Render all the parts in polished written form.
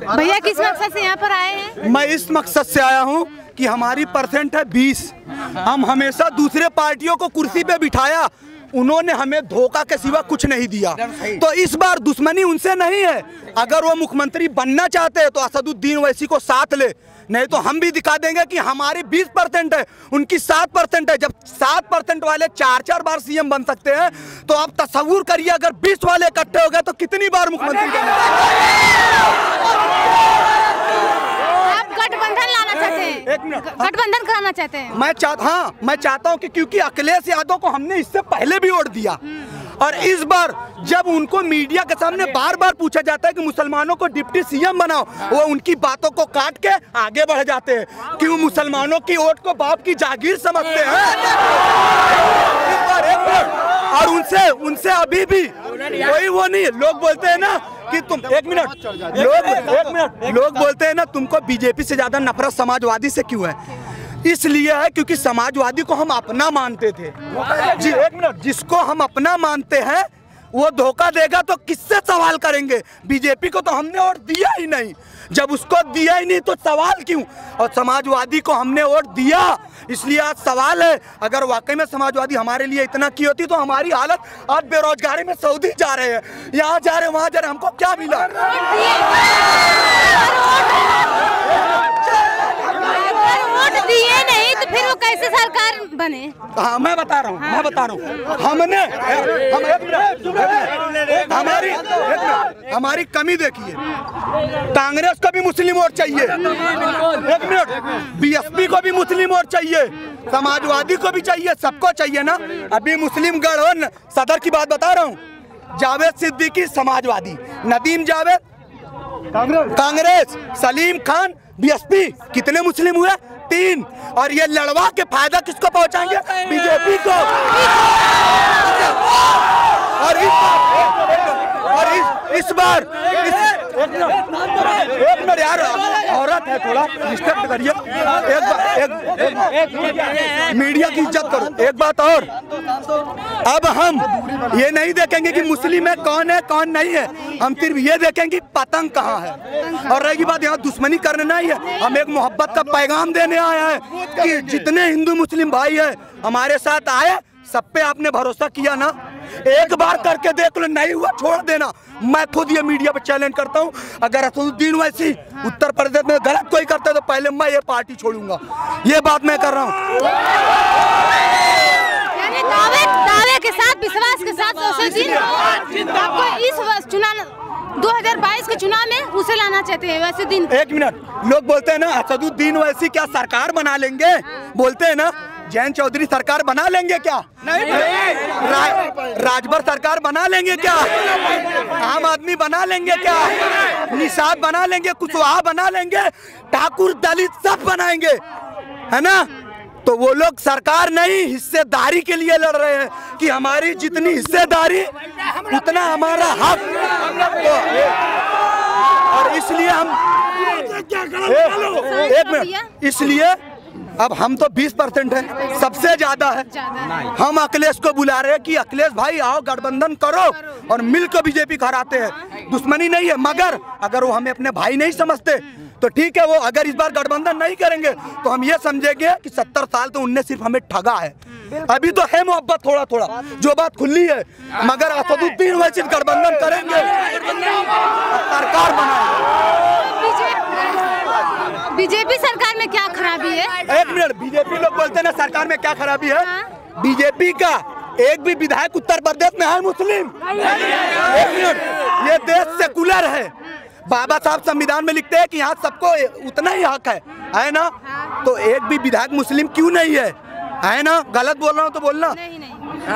भैया किस मकसद से यहाँ पर आए हैं? मैं इस मकसद से आया हूँ कि हमारी परसेंट है 20। हम हमेशा दूसरे पार्टियों को कुर्सी पे बिठाया, उन्होंने हमें धोखा के सिवा कुछ नहीं दिया। तो इस बार दुश्मनी उनसे नहीं है। अगर वो मुख्यमंत्री बनना चाहते हैं तो असदुद्दीन ओवैसी को साथ ले, नहीं तो हम भी दिखा देंगे कि हमारी 20% है, उनकी 7% है। जब 7% वाले 4-4 बार सीएम बन सकते हैं तो आप तस्वीर करिए, अगर 20 वाले इकट्ठे हो गए तो कितनी बार मुख्यमंत्री बनेंगे। गठबंधन लाना चाहते हैं? एक मिनट, गठबंधन कराना चाहते हैं? मैं चाहता हूं कि क्योंकि अखिलेश यादव को हमने इससे पहले भी वोट दिया, और इस बार जब उनको मीडिया के सामने बार बार पूछा जाता है कि मुसलमानों को डिप्टी सीएम बनाओ, वो उनकी बातों को काट के आगे बढ़ जाते हैं कि वो मुसलमानों की वोट को बाप की जागीर समझते हैं। और उनसे अभी भी कोई वो नहीं। लोग बोलते हैं ना कि तुम एक मिनट लोग बोलते हैं ना तुमको बीजेपी से ज्यादा नफरत समाजवादी से क्यों है? इसलिए है क्योंकि समाजवादी को हम अपना मानते थे जी। एक मिनट, जिसको हम अपना मानते हैं वो धोखा देगा तो किससे सवाल करेंगे? बीजेपी को तो हमने वोट दिया ही नहीं, जब उसको दिया ही नहीं तो सवाल क्यों? और समाजवादी को हमने वोट दिया, इसलिए आज सवाल है। अगर वाकई में समाजवादी हमारे लिए इतना की होती तो हमारी हालत आज बेरोजगारी में सऊदी जा रहे हैं, यहाँ जा रहे हैं, वहाँ जा रहे हैं, हमको क्या मिला? दिए नहीं तो फिर वो कैसे सरकार बने? हाँ मैं बता रहा हूँ हमारी कमी देखिए। कांग्रेस को भी मुस्लिम वोट चाहिए, एक मिनट, बीएसपी को भी मुस्लिम वोट चाहिए, समाजवादी को भी चाहिए, सबको चाहिए ना। अभी मुस्लिम गढ़ सदर की बात बता रहा हूँ, जावेद सिद्दीकी समाजवादी, नदीम जावेद कांग्रेस, सलीम खान बीएसपी, कितने मुस्लिम हुए? 3। और ये लड़वा के फायदा किसको पहुंचाएंगे? बीजेपी को। और इस बार एक मिनट यार, औरत है, थोड़ा रिस्पेक्ट करिए, एक मीडिया की इज्जत करो। एक बात और, अब हम ये नहीं देखेंगे कि मुस्लिम है कौन नहीं है, हम सिर्फ ये देखेंगे पतंग कहाँ है। और रही बात, यहाँ दुश्मनी करने नहीं है, हम एक मोहब्बत का पैगाम देने आया है कि जितने हिंदू मुस्लिम भाई है हमारे साथ आए, सब पे आपने भरोसा किया ना, एक बार करके देख लो, नहीं हुआ छोड़ देना। मैं खुद ये मीडिया पे चैलेंज करता हूँ, अगर असदुद्दीन ओवैसी उत्तर प्रदेश में गलत कोई करता है तो पहले मैं ये पार्टी छोड़ूंगा, ये बात मैं कर रहा हूँ। दावे के साथ, विश्वास के साथ आपको इस चुनाव 2022 के चुनाव में उसे लाना चाहते हैं वैसे दिन। एक मिनट, लोग बोलते हैं ना असदुद्दीन ओवैसी क्या सरकार बना लेंगे, बोलते हैं ना जयंत चौधरी सरकार बना लेंगे क्या? नहीं। राजभर सरकार बना लेंगे क्या? आम आदमी बना लेंगे क्या? निषाद बना लेंगे, कुशवाहा बना लेंगे, ठाकुर दलित सब बनाएंगे, है ना? तो वो लोग सरकार नहीं, हिस्सेदारी के लिए लड़ रहे हैं कि हमारी जितनी हिस्सेदारी उतना हमारा हक। और इसलिए हम एक मिनट, इसलिए अब हम तो 20% है, सबसे ज्यादा है। हम अखिलेश को बुला रहे हैं कि अखिलेश भाई आओ गठबंधन करो और मिलकर बीजेपी को हराते हैं। दुश्मनी नहीं है, मगर अगर वो हमें अपने भाई नहीं समझते तो ठीक है, वो अगर इस बार गठबंधन नहीं करेंगे तो हम ये समझेंगे कि 70 साल तो उनने सिर्फ हमें ठगा है। अभी तो है मोहब्बत थोड़ा थोड़ा, जो बात खुली है, मगर असदुद्दीन ओवैसी गठबंधन करेंगे, सरकार बनाएंगे। बीजेपी सरकार में क्या खराबी है? एक मिनट, बीजेपी लोग बोलते हैं ना सरकार में क्या खराबी है? बीजेपी का एक भी विधायक उत्तर प्रदेश में है मुस्लिम? एक मिनट, ये देश सेकुलर है, बाबा साहब संविधान में लिखते हैं कि यहाँ सबको उतना ही हक है ना? तो एक भी विधायक मुस्लिम क्यों नहीं है ना? गलत बोल रहा हूँ तो बोलना।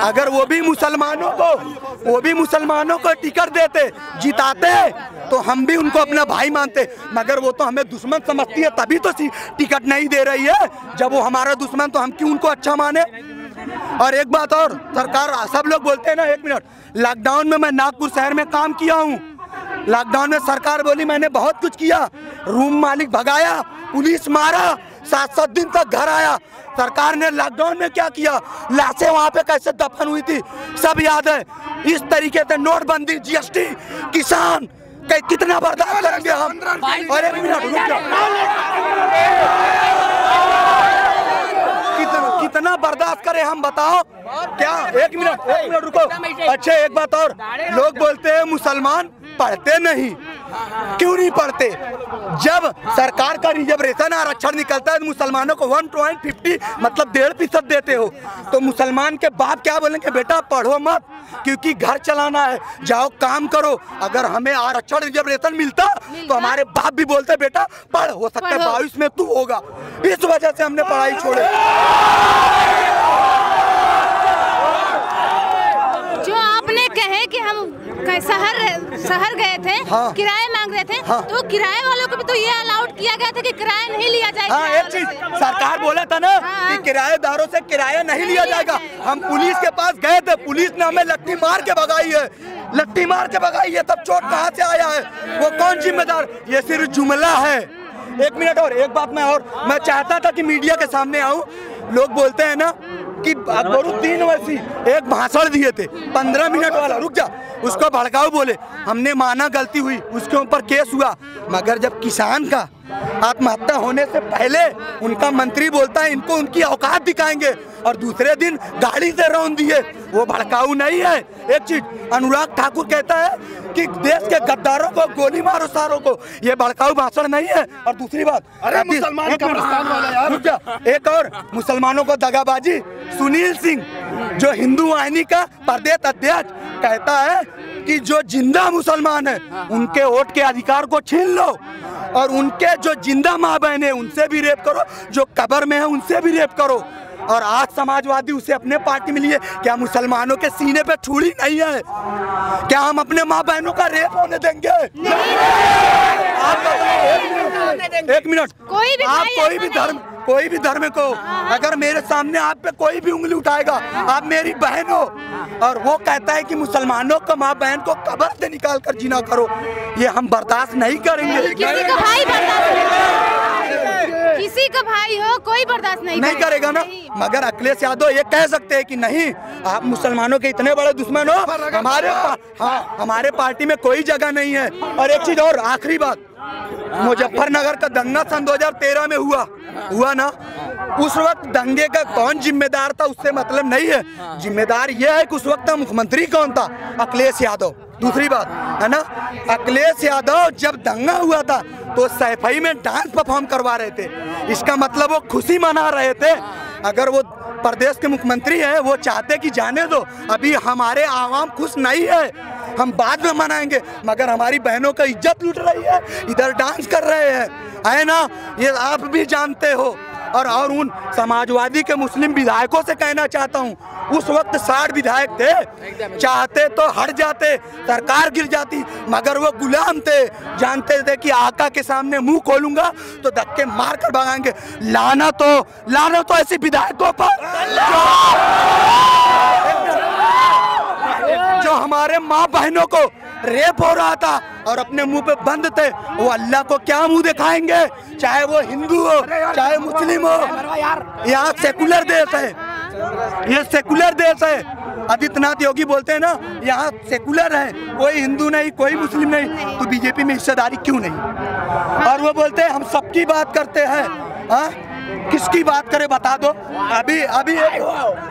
अगर वो भी मुसलमानों को टिकट देते, जिताते, तो हम भी उनको अपना भाई मानते, मगर वो तो हमें दुश्मन समझती है, तभी तो टिकट नहीं दे रही है। जब वो हमारा दुश्मन तो हम क्यों उनको अच्छा माने? और एक बात और, सरकार, सब लोग बोलते हैं ना, एक मिनट, लॉकडाउन में मैं नागपुर शहर में काम किया हूँ, लॉकडाउन में सरकार बोली मैंने बहुत कुछ किया, रूम मालिक भगाया, पुलिस मारा, 7-7 दिन तक घर आया। सरकार ने लॉकडाउन में क्या किया, लाशें वहाँ पे कैसे दफन हुई थी सब याद है। इस तरीके से नोटबंदी, जीएसटी, किसान, कितना बर्दाश्त करेंगे हम? और एक मिनट रुक जाओ, कितना बर्दाश्त करें हम, बताओ क्या? एक मिनट रुको। अच्छा एक बात और, लोग बोलते हैं मुसलमान पढ़ते नहीं, क्यों नहीं पढ़ते? जब सरकार का रिजर्वेशन आरक्षण निकलता है तो मुसलमानों को 1.50 मतलब 1.5% देते हो, तो मुसलमान के बाप क्या बोलेंगे? बेटा पढ़ो मत, क्योंकि घर चलाना है, जाओ काम करो। अगर हमें आरक्षण रिजर्वेशन मिलता तो हमारे बाप भी बोलते बेटा पढ़, हो सकता है 22 में तू होगा। इस वजह से हमने पढ़ाई छोड़े। जो आपने कहे कि हम शहर गए थे, हाँ। किराए मांग रहे थे, हाँ। तो किराए वालों को भी तो ये अलाउड किया गया था कि किराया नहीं लिया जाएगा। हाँ, एक चीज सरकार बोला था ना, हाँ। कि किराएदारों से किराया नहीं लिया जाएगा। हम पुलिस के पास गए थे, पुलिस ने हमें लट्ठी मार के भगाई है, लट्ठी मार के भगाई है, तब चोट कहाँ से आया है? वो कौन जिम्मेदार? ये सिर्फ जुमला है। एक मिनट और एक बात मैं चाहता था कि मीडिया के सामने आऊं। लोग बोलते हैं ना कि अकबरुद्दीन ओवैसी एक भाषण दिए थे 15 मिनट वाला, रुक जा, उसको भड़काऊ बोले, हमने माना गलती हुई, उसके ऊपर केस हुआ। मगर जब किसान का आत्महत्या होने से पहले उनका मंत्री बोलता है इनको उनकी औकात दिखाएंगे, और दूसरे दिन गाड़ी से रौंद दिए, वो भड़काऊ नहीं है। एक चीज अनुराग ठाकुर कहता है कि देश के गद्दारों को गोली मारो सारों को, ये भड़काऊ भाषण नहीं है। और दूसरी बात, अरे मुसलमान का प्रस्थान वाला यार, एक और मुसलमानों को दगाबाजी, सुनील सिंह जो हिंदू वाहिनी का प्रदेश अध्यक्ष कहता है कि जो जिंदा मुसलमान है उनके वोट के अधिकार को छीन लो, और उनके जो जिंदा माँ बहन है उनसे भी रेप करो, जो कब्र में है उनसे भी रेप करो। और आज समाजवादी उसे अपने पार्टी में लिए। क्या मुसलमानों के सीने पे छुरी नहीं है? क्या हम अपने माँ बहनों का रेप होने देंगे? एक मिनट, आप कोई भी धर्म को, अगर मेरे सामने आप पे कोई भी उंगली उठाएगा, आप मेरी बहन हो, और वो कहता है कि मुसलमानों को माँ बहन को कब्र से निकाल कर जीना करो, ये हम बर्दाश्त नहीं करेंगे। किसी का भाई किसी का भाई हो कोई बर्दाश्त नहीं करेगा ना। मगर अखिलेश यादव ये कह सकते हैं कि नहीं, आप मुसलमानों के इतने बड़े दुश्मन हो, हमारे पार्टी में कोई जगह नहीं है। और एक चीज और, आखिरी बात, मुजफ्फरनगर का दंगा सन 2013 में हुआ ना, उस वक्त दंगे का कौन जिम्मेदार था उससे मतलब नहीं है, जिम्मेदार यह है कि उस वक्त मुख्यमंत्री कौन था? अखिलेश यादव। दूसरी बात है ना, अखिलेश यादव जब दंगा हुआ था तो सैफई में डांस परफॉर्म करवा रहे थे, इसका मतलब वो खुशी मना रहे थे। अगर वो प्रदेश के मुख्यमंत्री है, वो चाहते कि जाने दो, अभी हमारे आवाम खुश नहीं है, हम बाद में मनाएंगे, मगर हमारी बहनों का इज्जत लूट रही है, इधर डांस कर रहे हैं, है ना, ये आप भी जानते हो। और उन समाजवादी के मुस्लिम विधायकों से कहना चाहता हूँ, उस वक्त 60 विधायक थे, चाहते तो हट जाते, सरकार गिर जाती, मगर वो गुलाम थे, जानते थे कि आका के सामने मुंह खोलूंगा तो धक्के मार कर भगाएंगे। लानत हो ऐसे विधायकों पर जो हमारे माँ बहनों को रेप हो रहा था और अपने मुंह पे बंद थे। वो अल्लाह को क्या मुंह दिखाएंगे, चाहे वो हिंदू हो चाहे मुस्लिम हो। यहाँ सेकुलर देश है, ये सेकुलर देश है। आदित्यनाथ योगी बोलते हैं ना, यहाँ सेकुलर है, कोई हिंदू नहीं कोई मुस्लिम नहीं, तो बीजेपी में हिस्सेदारी क्यों नहीं? और वो बोलते हैं हम सबकी बात करते हैं। हाँ, किसकी बात करें बता दो। अभी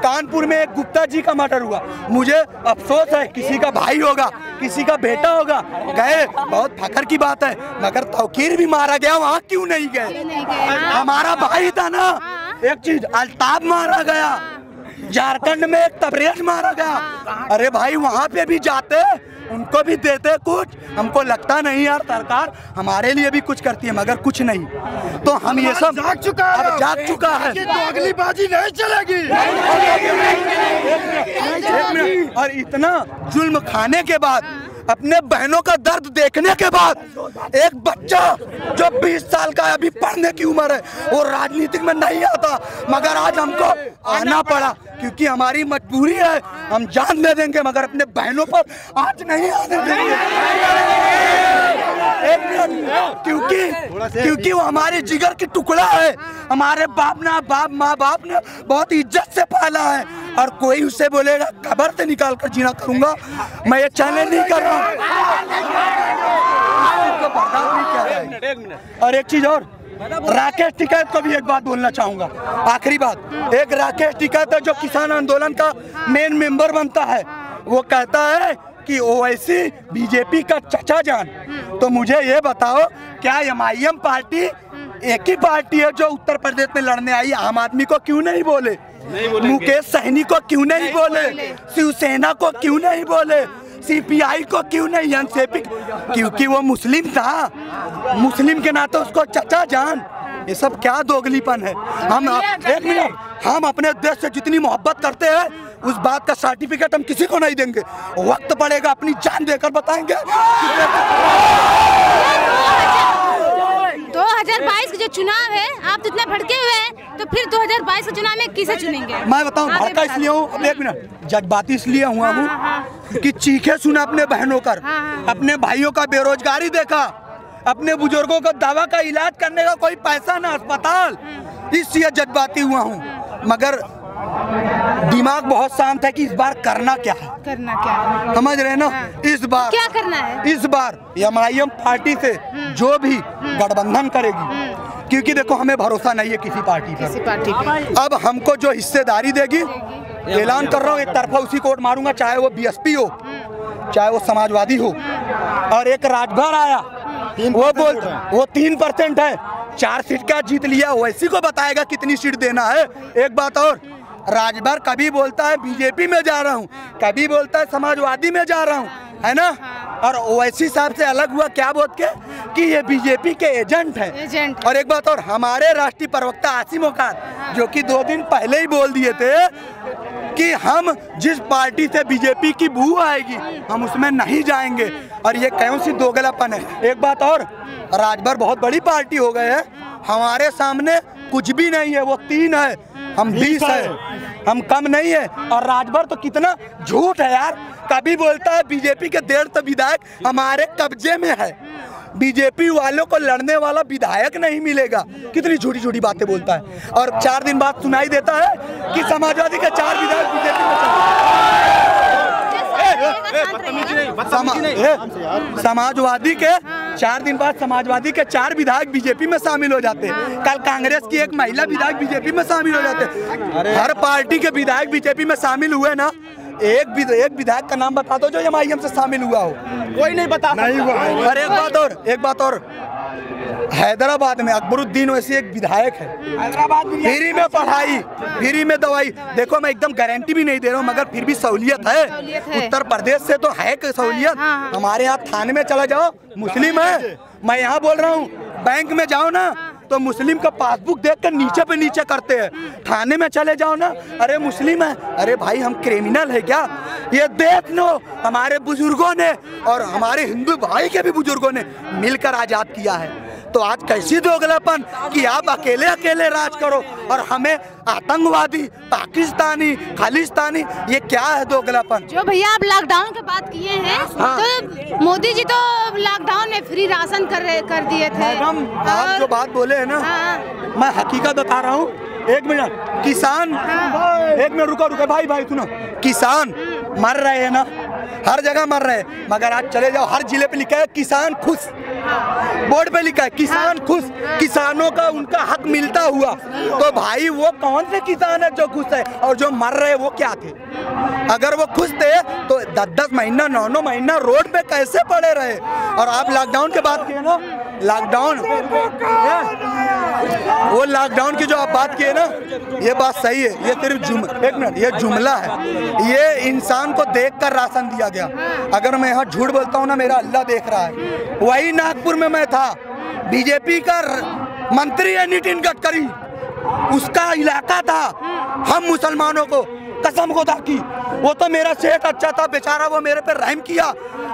कानपुर में एक गुप्ता जी का मर्डर हुआ, मुझे अफसोस है, किसी का भाई होगा किसी का बेटा होगा, गए, बहुत फखर की बात है, मगर तौकीर भी मारा गया, वहाँ क्यों नहीं गए? हमारा भाई था ना। एक चीज, अल्ताफ मारा गया, झारखंड में एक तबरेज मारा गया, अरे भाई वहाँ पे भी जाते, उनको भी देते कुछ। हमको लगता नहीं यार सरकार हमारे लिए भी कुछ करती है, मगर कुछ नहीं। तो हम ये सब जाग चुका है, तो अगली बाजी नहीं चलेगी। और इतना जुल्म खाने के बाद, अपने बहनों का दर्द देखने के बाद, एक बच्चा जो 20 साल का अभी पढ़ने की उम्र है, वो राजनीतिक में नहीं आता, मगर आज हमको आना पड़ा क्योंकि हमारी मजबूरी है। हम जान दे देंगे मगर अपने बहनों पर आज नहीं आने देंगे। क्योंकि वो हमारे जिगर की टुकड़ा है। हमारे माँ बाप ने बहुत इज्जत से पाला है, और कोई उससे बोलेगा कब्र से निकाल कर जीना करूंगा, मैं ये चैलेंज नहीं कर रहा हूँ। और एक चीज और, राकेश टिकैत को भी एक बात बोलना चाहूंगा, आखिरी बात। एक राकेश टिकैत है जो किसान आंदोलन का मेन मेंबर बनता है, वो कहता है कि ओवैसी बीजेपी का चचा जान। तो मुझे ये बताओ, क्या एमआईएम पार्टी एक ही पार्टी है जो उत्तर प्रदेश में लड़ने आई? आम आदमी को क्यों नहीं बोले? मुकेश सहनी को क्यों नहीं बोले? शिवसेना को क्यों नहीं बोले? सीपीआई को क्यों नहीं? एनसीपी, क्योंकि वो मुस्लिम था, मुस्लिम के नाते उसको चचा जान। ये सब क्या दोगलीपन है? हम एक मिनट, हम अपने देश से जितनी मोहब्बत करते हैं उस बात का सर्टिफिकेट हम किसी को नहीं देंगे। वक्त पड़ेगा अपनी जान देकर बताएंगे। 2022 के जो चुनाव है, आप इतना भड़के हुए हैं, तो फिर 2022 के चुनाव में किसे चुनेंगे? मैं बताऊं भड़का इसलिए हूँ, अब एक मिनट, जज्बाती इसलिए हुआ हूँ कि चीखे सुना अपने बहनों कर, अपने भाइयों का बेरोजगारी देखा, अपने बुजुर्गों का दवा का इलाज करने का कोई पैसा ना अस्पताल, इसलिए जज्बाती हुआ हूँ। मगर दिमाग बहुत शांत है कि इस बार करना क्या है, करना क्या है, समझ रहे ना? इस बार क्या करना है? इस बार एमआईएम पार्टी से जो भी गठबंधन करेगी, क्योंकि देखो हमें भरोसा नहीं है किसी पार्टी पर। अब हमको जो हिस्सेदारी देगी, ऐलान कर रहा हूँ, एक तरफा उसी को वोट मारूंगा, चाहे वो बीएसपी हो, चाहे वो समाजवादी हो। और एक राजभर आया, वो 3% है, 4 सीट का जीत लिया, वैसी को बताएगा कितनी सीट देना है। एक बात और, राजभर कभी बोलता है बीजेपी में जा रहा हूँ, कभी बोलता है समाजवादी में जा रहा हूँ, है ना? और ओवैसी साहब से अलग हुआ क्या बोल के कि ये बीजेपी के एजेंट हैं। और एक बात और, हमारे राष्ट्रीय प्रवक्ता आसिम ओकार जो कि 2 दिन पहले ही बोल दिए थे कि हम जिस पार्टी से बीजेपी की बू आएगी हम उसमें नहीं जाएंगे। और ये कौन सी दोगलापन है? एक बात और, राजभर बहुत बड़ी पार्टी हो गए है, हमारे सामने कुछ भी नहीं है, वो 3 है, हम 20 है, हम कम नहीं है। और राजभर तो कितना झूठ है यार, कभी बोलता है बीजेपी के 150 विधायक हमारे कब्जे में है, बीजेपी वालों को लड़ने वाला विधायक नहीं मिलेगा। कितनी झूठी झूठी बातें बोलता है। और 4 दिन बाद सुनाई देता है कि समाजवादी के 4 विधायक बीजेपी में, समाजवादी के 4 दिन बाद समाजवादी के 4 विधायक बीजेपी में शामिल हो जाते हैं। कल कांग्रेस की एक महिला विधायक बीजेपी में शामिल हो जाते हैं। हर पार्टी के विधायक बीजेपी में शामिल हुए ना, एक विधायक का नाम बता दो जो एमआईएम से शामिल हुआ हो, कोई नहीं बता सकता। और एक बात और, हैदराबाद में अकबरुद्दीन वैसे एक विधायक है, फ्री में पढ़ाई, फ्री में दवाई। देखो मैं एकदम गारंटी भी नहीं दे रहा हूँ, मगर फिर भी सहूलियत है। उत्तर प्रदेश से तो है कि सहूलियत। हमारे यहाँ थाने में चला जाओ, मुस्लिम है। मैं यहाँ बोल रहा हूँ, बैंक में जाओ ना तो मुस्लिम का पासबुक देखकर नीचे पे नीचे करते हैं। थाने में चले जाओ ना, अरे मुस्लिम है, अरे भाई हम क्रिमिनल है क्या? ये देश नो हमारे बुजुर्गों ने और हमारे हिंदू भाई के भी बुजुर्गों ने मिलकर आजाद किया है। तो आज कैसी दोगलापन कि आप अकेले अकेले राज करो और हमें आतंकवादी, पाकिस्तानी, खालिस्तानी, ये क्या है दोगलापन? जो भैया आप लॉकडाउन की बात किए हैं, तो मोदी जी तो लॉकडाउन में फ्री राशन कर दिए थे। मैडम आप जो बात बोले है ना, मैं हकीकत बता रहा हूँ। एक मिनट, किसान, एक मिनट रुको भाई सुनो, किसान मर रहे हैं ना, हर जगह मर रहे हैं, मगर आज चले जाओ हर जिले पे लिखा है किसान खुश, बोर्ड पे लिखा है किसान खुश, किसानों का उनका हक मिलता हुआ। तो भाई वो कौन से किसान है जो खुश है? और जो मर रहे वो क्या थे? अगर वो खुश थे तो 10-10 महीना 9-9 महीना रोड पे कैसे पड़े रहे? और आप लॉकडाउन की बात किए ना, लॉकडाउन, वो लॉकडाउन की जो आप बात किए ना, ये बात सही है। ये सिर्फ एक मिनट, ये जुमला है, ये इंसान को देखकर राशन दिया गया। अगर मैं यहाँ झूठ बोलता हूँ ना, मेरा अल्लाह देख रहा है। वही नागपुर में मैं था, बीजेपी का मंत्री है नितिन गडकरी, उसका इलाका था। हम मुसलमानों को कसम खुदा की, वो तो मेरा सेठ अच्छा था बेचारा, वो मेरे पे रहम किया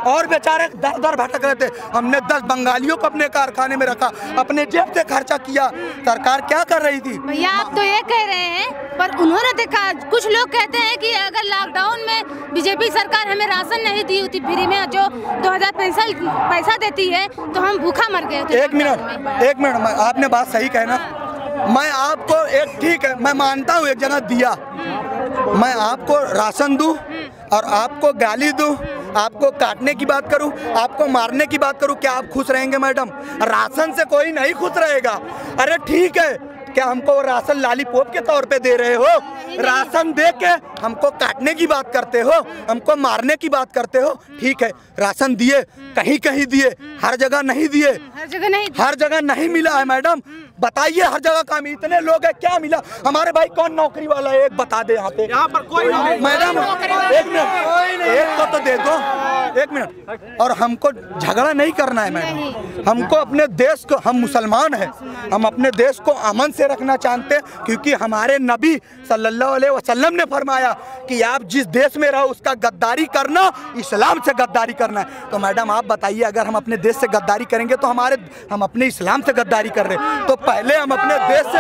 और बेचारे दर भटक रहे थे। हमने 10 बंगालियों को अपने कारखाने में रखा, अपने जेब से खर्चा किया। सरकार क्या कर रही थी? भैया आप तो ये कह रहे हैं, पर उन्होंने देखा, कुछ लोग कहते हैं कि अगर लॉकडाउन में बीजेपी सरकार हमें राशन नहीं दी होती फ्री में, जो 2000 पैसा देती है, तो हम भूखा मर गए थे। एक मिनट, आपने बात सही कहना। मैं आपको एक ठीक है, मैं मानता हूँ एक जगह दिया, मैं आपको राशन दूं और आपको गाली दूं, आपको काटने की बात करूं, आपको मारने की बात करूं, क्या आप खुश रहेंगे मैडम? राशन से कोई नहीं खुश रहेगा। अरे ठीक है, क्या हमको वो राशन लॉलीपॉप के तौर पे दे रहे हो? राशन दे के हमको काटने की बात करते हो, हमको मारने की बात करते हो? ठीक है, राशन दिए, कहीं कहीं दिए, हर जगह नहीं दिए, हर जगह नहीं मिला है मैडम। बताइए हर जगह काम, इतने लोग हैं, क्या मिला? हमारे भाई कौन नौकरी वाला है, एक बता दे यहाँ पे। यहाँ पर कोई मैडम, एक मिनट, एक को तो दे दो, एक मिनट। और हमको झगड़ा नहीं करना है मैडम, हमको अपने देश को, हम मुसलमान हैं, हम अपने देश को अमन से रखना चाहते हैं, क्योंकि हमारे नबी सल्लल्लाहु अलैहि वसल्लम ने फरमाया कि आप जिस देश में रहो उसका गद्दारी करना इस्लाम से गद्दारी करना है। तो मैडम आप बताइए, अगर हम अपने देश से गद्दारी करेंगे तो हम अपने इस्लाम से गद्दारी कर रहे हैं। तो पहले हम अपने देश से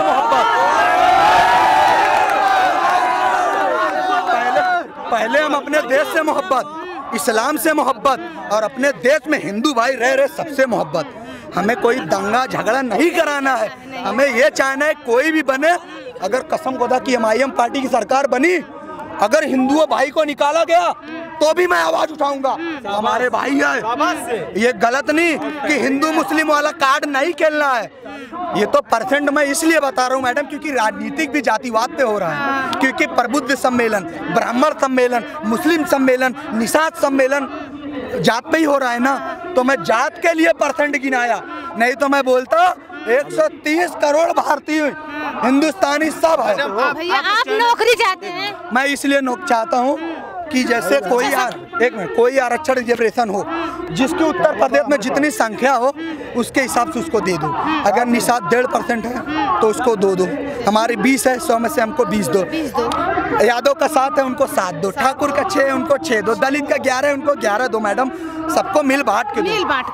पहले हम अपने देश से मोहब्बत, इस्लाम से मोहब्बत और अपने देश में हिंदू भाई रह रहे सबसे मोहब्बत। हमें कोई दंगा झगड़ा नहीं कराना है, हमें ये चाहना है कोई भी बने, अगर कसम खुदा की MIM पार्टी की सरकार बनी, अगर हिंदुओं भाई को निकाला गया तो भी मैं आवाज उठाऊंगा। हमारे भाई है, ये गलत नहीं कि हिंदू मुस्लिम वाला कार्ड नहीं खेलना है। ये तो परसेंट मैं इसलिए बता रहा हूँ मैडम, क्योंकि राजनीतिक भी जातिवाद पे हो रहा है, क्योंकि प्रबुद्ध सम्मेलन, ब्राह्मण सम्मेलन, मुस्लिम सम्मेलन, निषाद सम्मेलन जात पे ही हो रहा है ना। तो मैं जात के लिए परसेंट गिनाया, नहीं तो मैं बोलता 130 करोड़ भारतीय हिंदुस्तानी सब है। भैया आप नौकरी चाहते हैं? मैं इसलिए चाहता हूँ कि जैसे कोई आरक्षण रिजर्वेशन हो, जिसकी उत्तर प्रदेश में जितनी संख्या हो उसके हिसाब से उसको दे दो। अगर निषाद 1.5% है तो उसको दो। हमारे 20 है, 100 में से हमको 20 दो। यादव का 7 है, उनको 7 दो। ठाकुर का 6 है, उनको 6 दो। दलित का 11 है, उनको 11 दो। मैडम सबको मिल बांट के दो।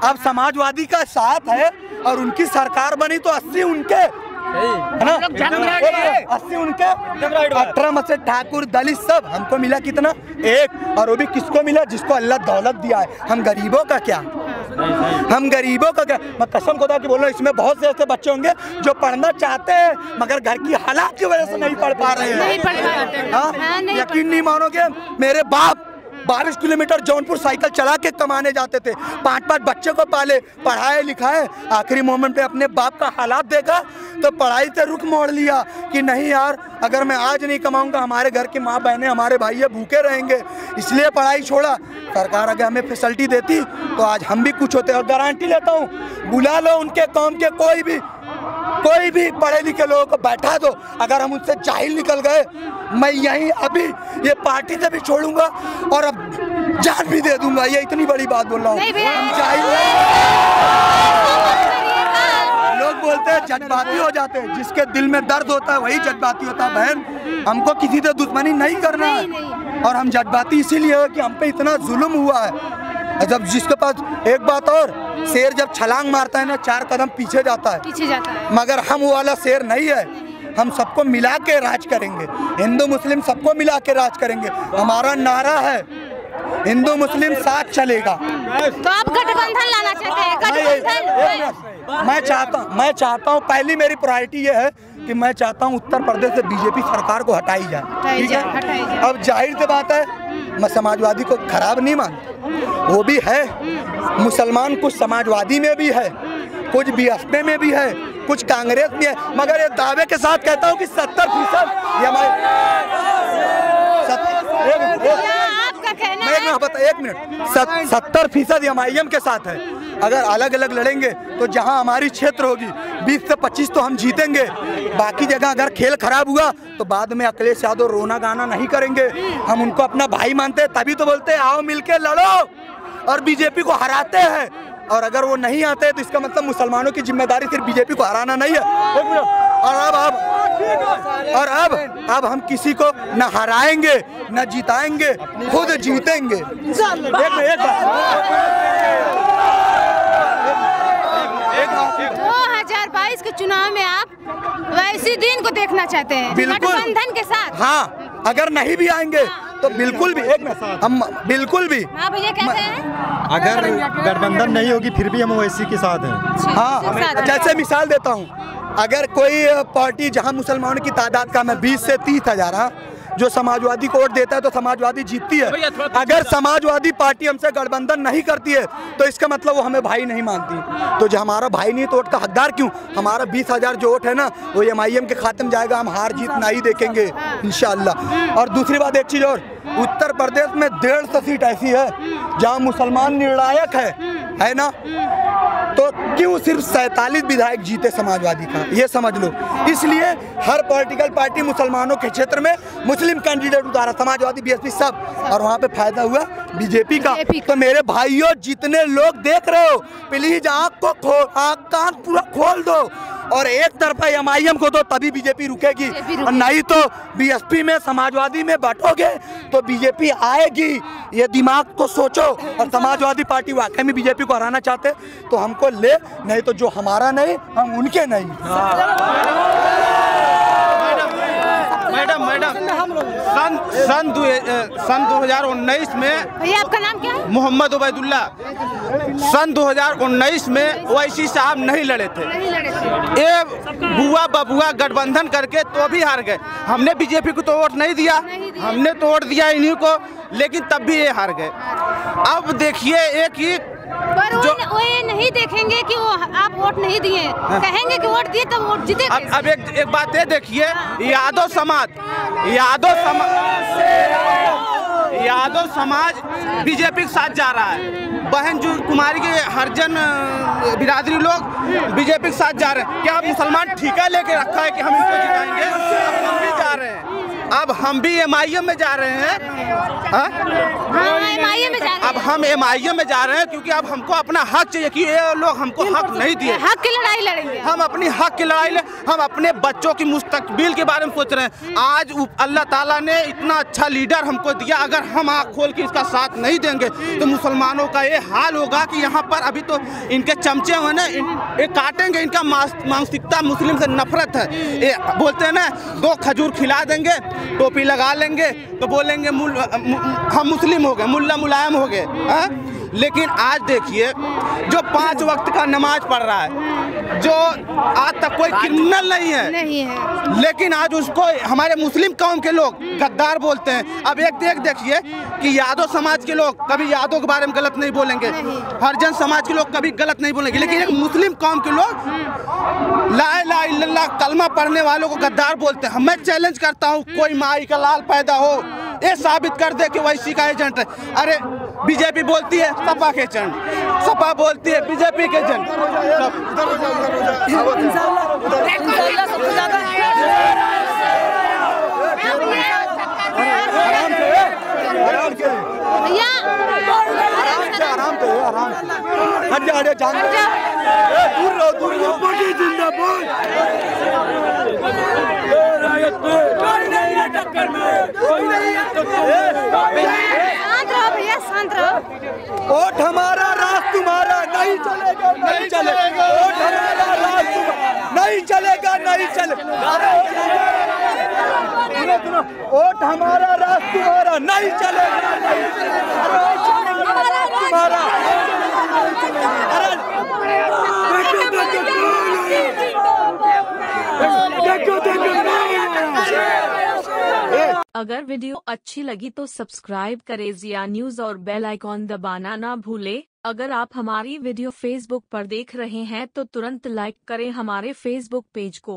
अब समाजवादी का 7 है और उनकी सरकार बनी तो 80 उनके है ना, 80 उनके, 18 में से ठाकुर दलित सब। हमको मिला कितना? 1। और वो भी किसको मिला? जिसको अल्लाह दौलत दिया है। हम गरीबों का क्या? हम गरीबों का क्या? मैं कसम खुदा की बोल रहा हूँ, इसमें बहुत से ऐसे बच्चे होंगे जो पढ़ना चाहते हैं मगर घर की हालात की वजह से नहीं पढ़ पा रहे हैं। यकीन नहीं मानोगे, मेरे बाप 22 किलोमीटर जौनपुर साइकिल चला के कमाने जाते थे, 5-5 बच्चे को पाले, पढ़ाए लिखाए, आखिरी मोमेंट पे अपने बाप का हालात देखा तो पढ़ाई से रुख मोड़ लिया कि नहीं यार, अगर मैं आज नहीं कमाऊंगा हमारे घर की माँ बहनें, हमारे भाई भूखे रहेंगे, इसलिए पढ़ाई छोड़ा। सरकार अगर हमें फैसिलिटी देती तो आज हम भी कुछ होते। और गारंटी लेता हूँ, बुला लो उनके कौम के कोई भी पढ़े लिखे लोगों को बैठा दो, अगर हम उनसे जाहिल निकल गए, मैं यहीं अभी ये पार्टी से भी छोड़ूंगा और अब जान भी दे दूंगा। ये इतनी बड़ी बात बोल रहा हूँ। हम जाहिल लोग बोलते हैं जज्बाती हो जाते हैं, जिसके दिल में दर्द होता है वही जज्बाती होता है। बहन हमको किसी से दुश्मनी नहीं करना है, और हम जज्बाती इसीलिए है कि हम पे इतना जुल्म हुआ है। जब जिसके पास एक बात और, शेर जब छलांग मारता है ना 4 कदम पीछे जाता है, मगर हम वो वाला शेर नहीं है। हम सबको मिला के राज करेंगे, हिंदू मुस्लिम सबको मिला के राज करेंगे। हमारा नारा है हिंदू मुस्लिम साथ चलेगा। तो आप गठबंधन लाना चाहते हैं? गठबंधन मैं चाहता हूँ, पहली मेरी प्रायोरिटी ये है कि मैं चाहता हूँ उत्तर प्रदेश से बीजेपी सरकार को हटाई जाए, ठीक है। अब जाहिर सी बात है, मैं समाजवादी को खराब नहीं मानता, वो भी है, मुसलमान कुछ समाजवादी में भी है, कुछ बीएसपी में भी है, कुछ कांग्रेस में है, मगर ये दावे के साथ कहता हूँ कि 70% ये एक मिनट 70% MIM के साथ है। अगर अलग अलग लड़ेंगे तो जहां हमारी क्षेत्र होगी 20 से 25 तो हम जीतेंगे। बाकी जगह अगर खेल खराब हुआ तो बाद में अखिलेश यादव रोना गाना नहीं करेंगे। हम उनको अपना भाई मानते हैं, तभी तो बोलते हैं आओ मिलके लड़ो और बीजेपी को हराते हैं। और अगर वो नहीं आते तो इसका मतलब मुसलमानों की जिम्मेदारी सिर्फ बीजेपी को हराना नहीं है। और अब हम किसी को न हराएंगे न जिताएंगे, खुद जीतेंगे। 2022 के चुनाव में आप वैसे दिन को देखना चाहते हैं गठबंधन के साथ? हाँ, अगर नहीं भी आएंगे तो बिल्कुल भी हम बिल्कुल भी। हाँ भैया कहते हैं अगर गठबंधन नहीं होगी फिर भी हम ओवैसी के साथ हैं। हाँ, जैसे मिसाल देता हूँ, अगर कोई पार्टी जहाँ मुसलमानों की तादाद कम है 20 से 30 हज़ार, जो समाजवादी को वोट देता है तो समाजवादी जीतती है। अगर समाजवादी पार्टी हमसे गठबंधन नहीं करती है तो इसका मतलब वो हमें भाई नहीं मानती। तो जो हमारा भाई नहीं तो वोट का हकदार क्यों? हमारा 20,000 जो वोट है ना वो MIM के खाते में जाएगा, हम हार जीत नहीं देखेंगे इंशाअल्लाह। और दूसरी बात एक चीज़ और, उत्तर प्रदेश में 150 सीट ऐसी है जहाँ मुसलमान निर्णायक है ना, तो क्यों सिर्फ 47 विधायक जीते समाजवादी का, ये समझ लो। इसलिए हर पॉलिटिकल पार्टी मुसलमानों के क्षेत्र में मुस्लिम कैंडिडेट उतारा, समाजवादी, BSP सब, और वहाँ पे फायदा हुआ बीजेपी का। तो मेरे भाइयों जितने लोग देख रहे हो, प्लीज आँख कान पूरा खोल दो और एक तरफा MIM को दो, तभी बीजेपी रुकेगी। और नहीं तो BSP में समाजवादी में बांटोगे तो बीजेपी आएगी, ये दिमाग को सोचो। और समाजवादी पार्टी वाकई में बीजेपी को हराना चाहते तो हमको ले, नहीं तो जो हमारा नहीं हम उनके नहीं। मैडम सन 2019 में, भैया आपका नाम क्या है? मोहम्मद उबैदुल्ला। सन 2019 में ओवैसी साहब नहीं लड़े थे, ये बुआ बबुआ गठबंधन करके तो भी हार गए। हमने बीजेपी को तो वोट नहीं दिया, हमने तो वोट दिया इन्हीं को, लेकिन तब भी ये हार गए। अब देखिए एक ही पर वो ये नहीं देखेंगे कि वो आप वोट नहीं दिए, कहेंगे कि वोट दिए तो वोट जीते। अब एक बात ये देखिए, यादव समाज बीजेपी के साथ जा रहा है, बहन जो कुमारी के हरिजन बिरादरी लोग बीजेपी के साथ जा रहे हैं। क्या आप मुसलमान ठेका लेके रखा है कि हम इनको जिताएंगे? अब हम भी जा रहे हैं, अब हम भी MIM में जा रहे हैं। MIM में जा रहे हैं। अब हम MIM में जा रहे हैं क्योंकि अब हमको अपना हक चाहिए कि ये लोग हमको हक नहीं दिए। हक की लड़ाई लड़ेंगे, हम अपनी हक की लड़ाई हम अपने बच्चों की मुस्तकबिल के बारे में सोच रहे हैं। आज अल्लाह ताला ने इतना अच्छा लीडर हमको दिया, अगर हम आँख खोल के इसका साथ नहीं देंगे तो मुसलमानों का ये हाल होगा कि यहाँ पर अभी तो इनके चमचे हुए ना, ये काटेंगे। इनका मानसिकता मुस्लिम से नफरत है। ये बोलते हैं ना, 2 खजूर खिला देंगे, टोपी लगा लेंगे तो बोलेंगे हम मुस्लिम हो गए, मुल्ला मुलायम हो गए। लेकिन आज देखिए, जो 5 वक्त का नमाज पढ़ रहा है, जो आज तक कोई क्रिमिनल नहीं है, लेकिन आज उसको हमारे मुस्लिम कौम के लोग गद्दार बोलते हैं। अब एक देखिए कि यादव समाज के लोग कभी यादव के बारे में गलत नहीं बोलेंगे, हरिजन समाज के लोग कभी गलत नहीं बोलेंगे, लेकिन एक मुस्लिम कौम के लोग ला इलाहा इल्लल्लाह कलमा पढ़ने वालों को गद्दार बोलते हैं। मैं चैलेंज करता हूँ, कोई माई का लाल पैदा हो, ये साबित कर दे कि ओवैसी का एजेंट है। अरे बीजेपी बोलती है सपा के एजेंट, सपा बोलती है बीजेपी के एजेंट। वोट हमारा राज तुम्हारा नहीं चलेगा, नहीं चलेगा। वोट हमारा राज नहीं चलेगा, नहीं चलेगा। वोट हमारा राज तुम्हारा नहीं चलेगा, नहीं चलेगा। तुम्हारा अगर वीडियो अच्छी लगी तो सब्सक्राइब करें जिया न्यूज़ और बेल आइकॉन दबाना ना भूले। अगर आप हमारी वीडियो फेसबुक पर देख रहे हैं तो तुरंत लाइक करें हमारे फेसबुक पेज को।